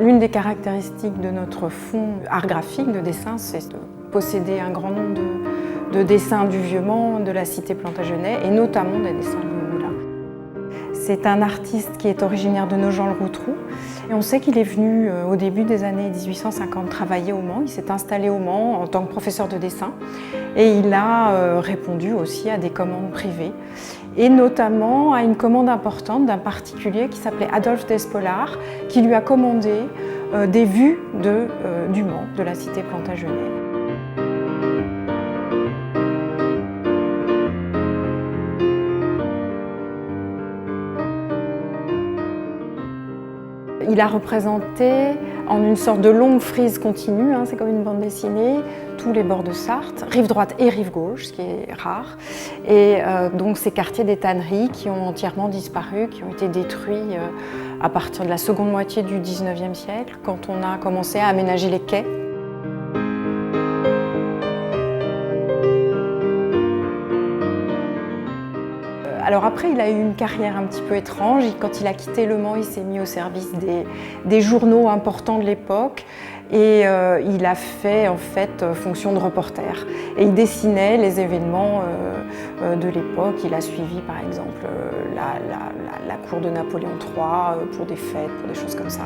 L'une des caractéristiques de notre fonds art graphique de dessin, c'est de posséder un grand nombre de dessins du Vieux-Mans, de la cité Plantagenet, et notamment des dessins de Moulin. C'est un artiste qui est originaire de Nogent-le-Rotrou. Et on sait qu'il est venu au début des années 1850 travailler au Mans. Il s'est installé au Mans en tant que professeur de dessin et il a répondu aussi à des commandes privées et notamment à une commande importante d'un particulier qui s'appelait Adolphe Despolars qui lui a commandé des vues du Mans, de la cité Plantagenet. Il a représenté en une sorte de longue frise continue, c'est comme une bande dessinée, tous les bords de Sarthe, rive droite et rive gauche, ce qui est rare. Et donc ces quartiers des tanneries qui ont entièrement disparu, qui ont été détruits à partir de la seconde moitié du 19e siècle, quand on a commencé à aménager les quais. Alors après, il a eu une carrière un petit peu étrange. Quand il a quitté Le Mans, il s'est mis au service des journaux importants de l'époque et il a fait en fait fonction de reporter. Et il dessinait les événements de l'époque. Il a suivi par exemple la cour de Napoléon III pour des fêtes, pour des choses comme ça.